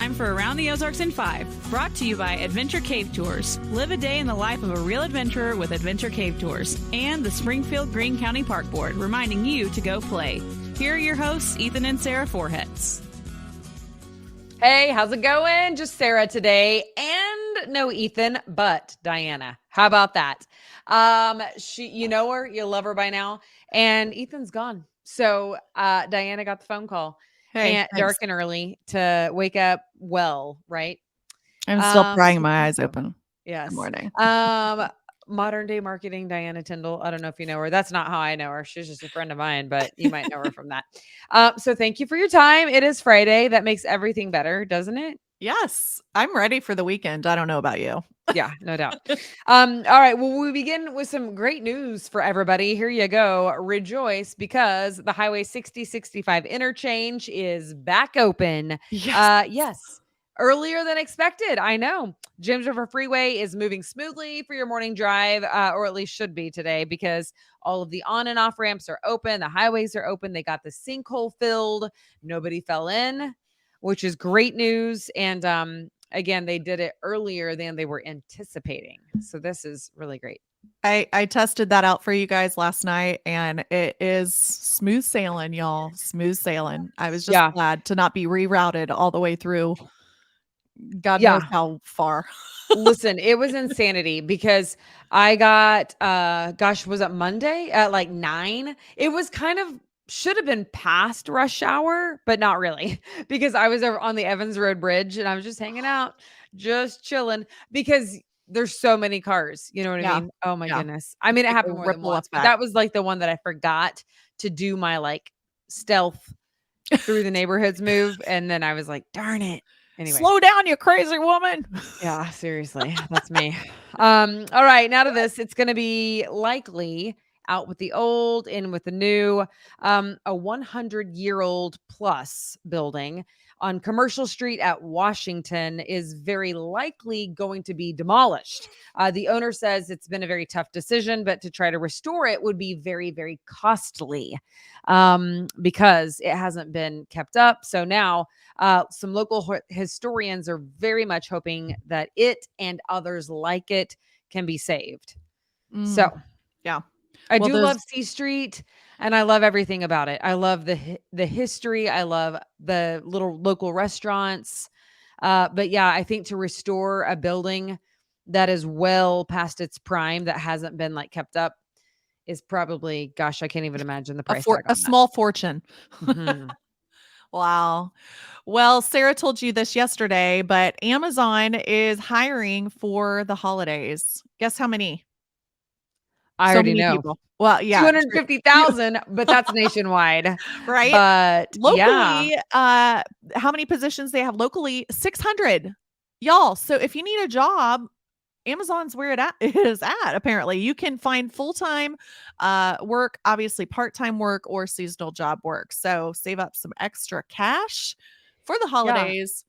time for Around the Ozarks in 5, brought to you by Adventure Cave Tours. Live a day in the life of a real adventurer with Adventure Cave Tours. And the Springfield Greene County Park Board, reminding you to go play. Here are your hosts, Ethan and Sarah Forhetz. Hey, how's it going? Just Sarah today. And no Ethan, but Diana. How about that? You know her, you love her by now. And Ethan's gone. So Diana got the phone call. Hey, and dark and early to wake up well, right? I'm still prying my eyes open. Yes. Good morning. Modern day marketing, Diana Tyndall. I don't know if you know her. That's not how I know her. She's just a friend of mine, but you might know her from that. So thank you for your time. It is Friday. That makes everything better, doesn't it? Yes, I'm ready for the weekend. I don't know about you. Yeah, no doubt. All right. Well, we begin with some great news for everybody. Here you go. Rejoice, because the Highway 6065 interchange is back open. Yes. Earlier than expected. I know. James River Freeway is moving smoothly for your morning drive, or at least should be today, because all of the on and off ramps are open. The highways are open. They got the sinkhole filled. Nobody fell in, which is great news. And again, they did it earlier than they were anticipating. So this is really great. I tested that out for you guys last night, and it is smooth sailing, y'all. Smooth sailing. I was just glad to not be rerouted all the way through. God knows how far. Listen, it was insanity, because I got, was it Monday at like 9? It was kind of should have been past rush hour, but not really, because I was on the Evans Road Bridge and I was just hanging out, just chilling, because there's so many cars. You know what I mean? Oh my goodness. I mean, it happened more than once, but that was like the one that I forgot to do my like stealth through the neighborhoods move. And then I was like, darn it. Anyway. Slow down, you crazy woman. Yeah, seriously. That's me. All right. Now to this, it's going to be likely out with the old, in with the new. A 100-year-old plus building on Commercial Street at Washington is very likely going to be demolished. The owner says it's been a very tough decision, but to try to restore it would be very, very costly, because it hasn't been kept up. So now some local historians are very much hoping that it and others like it can be saved. So yeah. I do love C Street, and I love everything about it. I love the history. I love the little local restaurants. But yeah, I think to restore a building that is well past its prime, that hasn't been like kept up, is probably, gosh, I can't even imagine the price tag on a small fortune. Mm-hmm. Wow. Well, Sarah told you this yesterday, but Amazon is hiring for the holidays. Guess how many? I already know. People. Well, yeah, 250,000, but that's nationwide, right? But locally, how many positions they have locally? 600, y'all. So if you need a job, Amazon's where it is at. Apparently, you can find full-time work, obviously part-time work, or seasonal job work. So save up some extra cash for the holidays,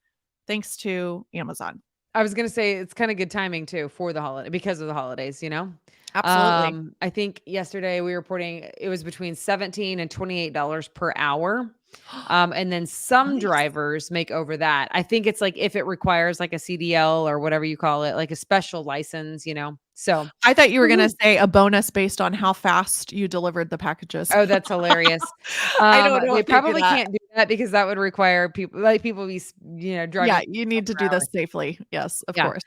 thanks to Amazon. I was going to say it's kind of good timing too for the holiday, because of the holidays, you know? Absolutely. I think yesterday we were reporting it was between $17 and $28 per hour. And then some drivers make over that. I think it's like if it requires like a CDL or whatever you call it, like a special license, you know? So I thought you were going to say a bonus based on how fast you delivered the packages. Oh, that's hilarious. I don't know. They probably can't do that, because that would require people be, driving. Yeah, you need to do this safely. Yes, of course.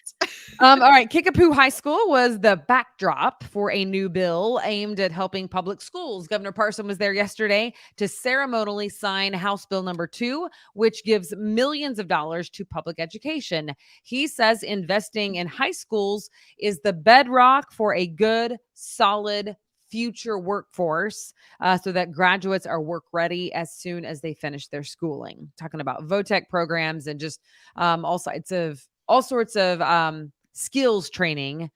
All right. Kickapoo High School was the backdrop for a new bill aimed at helping public schools. Governor Parson was there yesterday to ceremonially sign House Bill number 2, which gives millions of dollars to public education. He says investing in high schools is the bedrock for a good, solid future workforce, so that graduates are work ready as soon as they finish their schooling. Talking about VOTEC programs and just all sorts of skills training,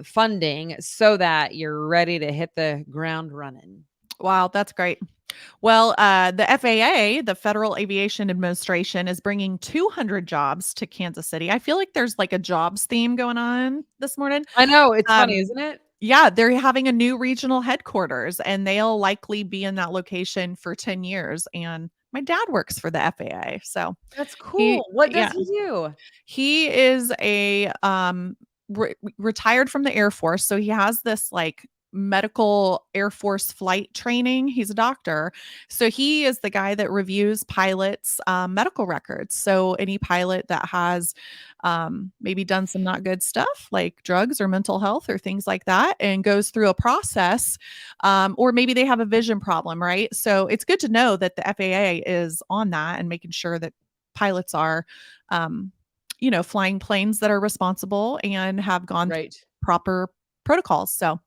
funding, so that you're ready to hit the ground running. Wow, that's great. Well, the FAA, the Federal Aviation Administration, is bringing 200 jobs to Kansas City. I feel like there's like a jobs theme going on this morning. I know. It's funny, isn't it? Yeah, they're having a new regional headquarters, and they'll likely be in that location for 10 years. And My dad works for the FAA. So That's cool. What does yeah, he do? he is a retired from the Air Force, so he has this like medical Air Force flight training. He's a doctor, so he is the guy that reviews pilots' medical records. So any pilot that has maybe done some not good stuff like drugs or mental health or things like that, and goes through a process, or maybe they have a vision problem, right? So it's good to know that the FAA is on that and making sure that pilots are flying planes that are responsible and have gone through Right. proper protocols. So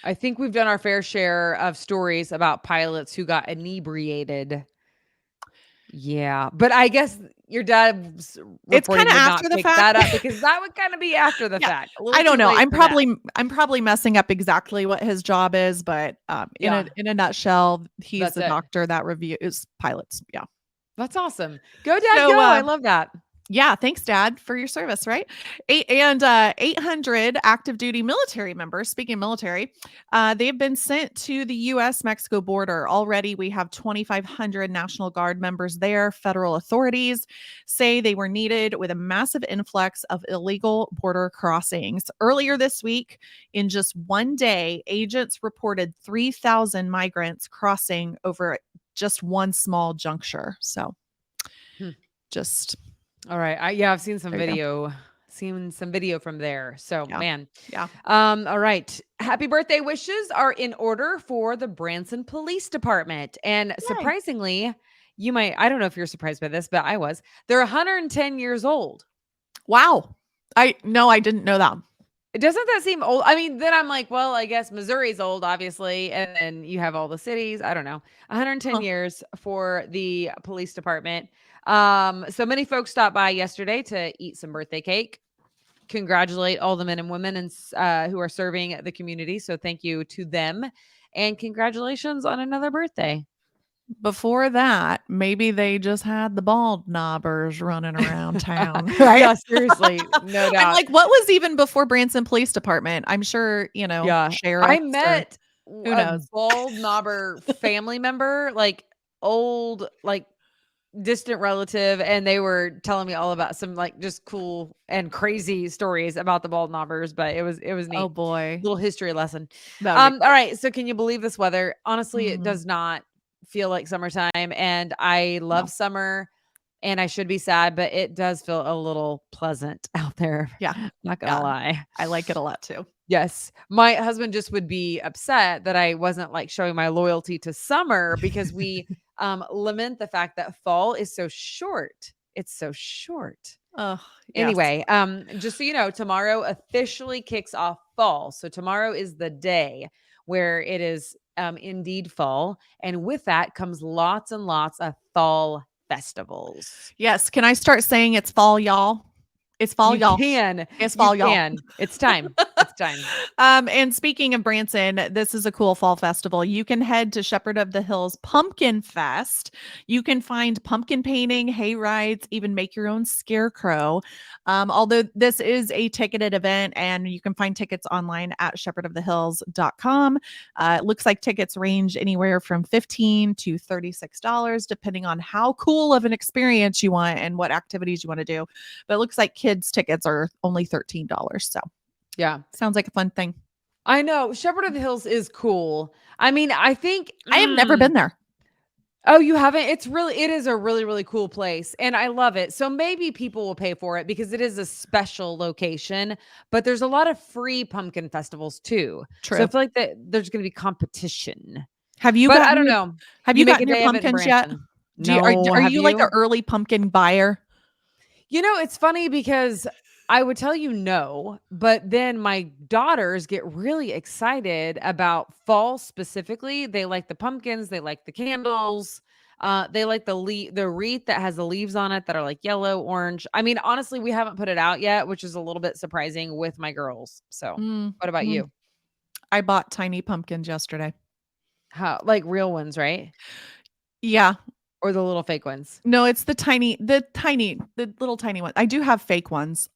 I think we've done our fair share of stories about pilots who got inebriated. Yeah, but I guess your dad's it's kind reporting of would not after the pick fact. that up because that would kind of be after the Yeah. fact. A little I don't too know. late I'm for that. probably messing up exactly what his job is, but Yeah. in a nutshell, he's That's the it. doctor that reviews pilots. Yeah. That's awesome. Go, Dad, So go. I love that. yeah, thanks, Dad, for your service. Right, 800 active duty military members. Speaking of military, they've been sent to the U.S. Mexico border already. We have 2,500 National Guard members there. Federal authorities say they were needed with a massive influx of illegal border crossings. Earlier this week, in just one day, agents reported 3,000 migrants crossing over just one small juncture. So, just. All right. I've seen some There you go. video. Seen some video from there. So, Yeah. man. Yeah. All right. Happy birthday wishes are in order for the Branson Police Department. And surprisingly, I don't know if you're surprised by this, but I was. They're 110 years old. Wow. I didn't know that. Doesn't that seem old? I mean, then I'm like, well, I guess Missouri's old, obviously. And then you have all the cities. I don't know. 110 years for the police department. So many folks stopped by yesterday to eat some birthday cake. Congratulate all the men and women who are serving the community. So thank you to them. And congratulations on another birthday. Before that, maybe they just had the bald knobbers running around town. Right? Yeah, seriously. No doubt. I'm like, what was even before Branson Police Department? I'm sure, sheriff. I met who a knows? bald knobber family member, like old, like distant relative, and they were telling me all about some like just cool and crazy stories about the bald knobbers, but it was neat. Oh boy. Little history lesson. All right, so can you believe this weather? Honestly, it Mhm. does not feel like summertime, and I love summer, and I should be sad, but it does feel a little pleasant out there. Yeah. Not gonna lie. I like it a lot too. Yes. My husband just would be upset that I wasn't like showing my loyalty to summer because we lament the fact that fall is so short. It's so short. Oh, Anyway, just so you know, tomorrow officially kicks off fall. So tomorrow is the day where it is indeed fall. And with that comes lots and lots of fall festivals. yes. Can I start saying it's fall, y'all? It's fall, You y'all. can. It's You fall, y'all. can. It's time. It's time. And speaking of Branson, this is a cool fall festival. You can head to Shepherd of the Hills Pumpkin Fest. You can find pumpkin painting, hay rides, even make your own scarecrow. Although this is a ticketed event, and you can find tickets online at shepherdofthehills.com. It looks like tickets range anywhere from $15 to $36, depending on how cool of an experience you want and what activities you want to do. But it looks like kids' tickets are only $13. So Yeah. sounds like a fun thing. I know. Shepherd of the Hills is cool. I mean, I think I have never been there. Oh, you haven't? It is a really, really cool place. And I love it. So maybe people will pay for it because it is a special location, but there's a lot of free pumpkin festivals too. True. So I feel like that there's going to be competition. Have you But gotten I don't your, know. Have you make gotten a your day of it in pumpkins yet? Branson. Are Have you like an early pumpkin buyer? You know, it's funny because I would tell you no, but then my daughters get really excited about fall specifically. They like the pumpkins, they like the candles, they like the wreath that has the leaves on it that are like yellow, orange. I mean, honestly, we haven't put it out yet, which is a little bit surprising with my girls. So, what about you? I bought tiny pumpkins yesterday. How like real ones, right? Yeah. Or the little fake ones? No, it's the little tiny one. I do have fake ones.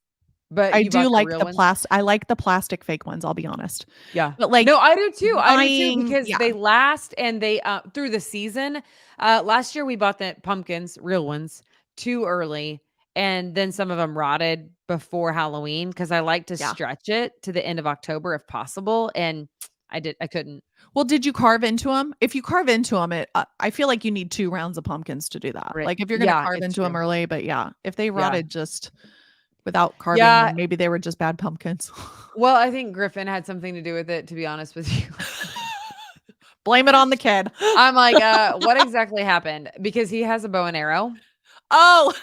But I you bought do the like real the ones? I like the plastic fake ones, I'll be honest. Yeah. But, like, No, I do too. I do too, buying because yeah. they last and they through the season. Last year we bought the pumpkins, real ones, too early, and then some of them rotted before Halloween because I like to Yeah. stretch it to the end of October if possible, and I couldn't. Well, did you carve into them? If you carve into them, I feel like you need 2 rounds of pumpkins to do that. Right. Like, if you're gonna Yeah, carve it's into them true. early, but yeah, if they Yeah. rotted just without carving, Yeah. then maybe they were just bad pumpkins. Well, I think Griffin had something to do with it, to be honest with you. Blame it on the kid. I'm like, what exactly happened? Because he has a bow and arrow. Oh,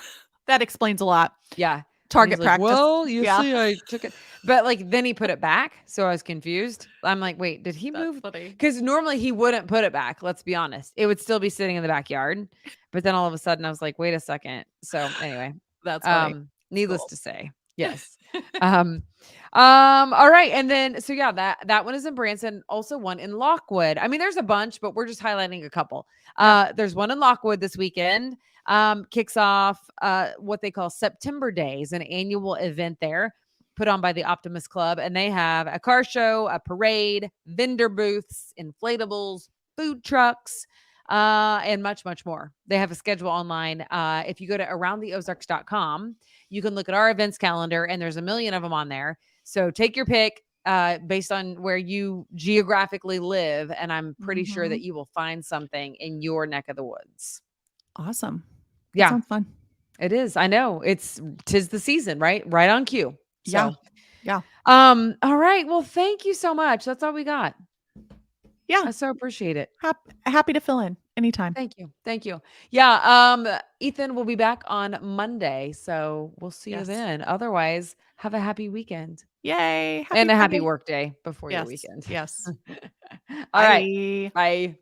that explains a lot. Yeah. And he's Target like, practice. well, you Yeah. see, I took it. But like, then he put it back. So I was confused. I'm like, wait, did he That's move? funny. Because normally he wouldn't put it back. Let's be honest. It would still be sitting in the backyard. But then all of a sudden I was like, wait a second. So anyway, That's funny. needless Cool. to say, yes. All right. And then, so yeah, that one is in Branson, also one in Lockwood. I mean, there's a bunch, but we're just highlighting a couple. There's one in Lockwood this weekend. Kicks off what they call September Days, an annual event there put on by the Optimist Club. And they have a car show, a parade, vendor booths, inflatables, food trucks, and much, much more. They have a schedule online. If you go to aroundtheozarks.com, you can look at our events calendar, and there's a million of them on there. So take your pick based on where you geographically live. And I'm pretty sure that you will find something in your neck of the woods. Awesome. That Yeah, sounds fun. it is. I know. Tis the season, right? Right on cue. Yeah. So, Yeah. all right. Well, thank you so much. That's all we got. Yeah. I so appreciate it. Happy to fill in anytime. Thank you. Thank you. Yeah. Ethan will be back on Monday. So we'll see you Yes. then. Otherwise, have a happy weekend Yay. and a happy Friday. work day before your Yes. weekend. Yes. All right. Bye. Bye.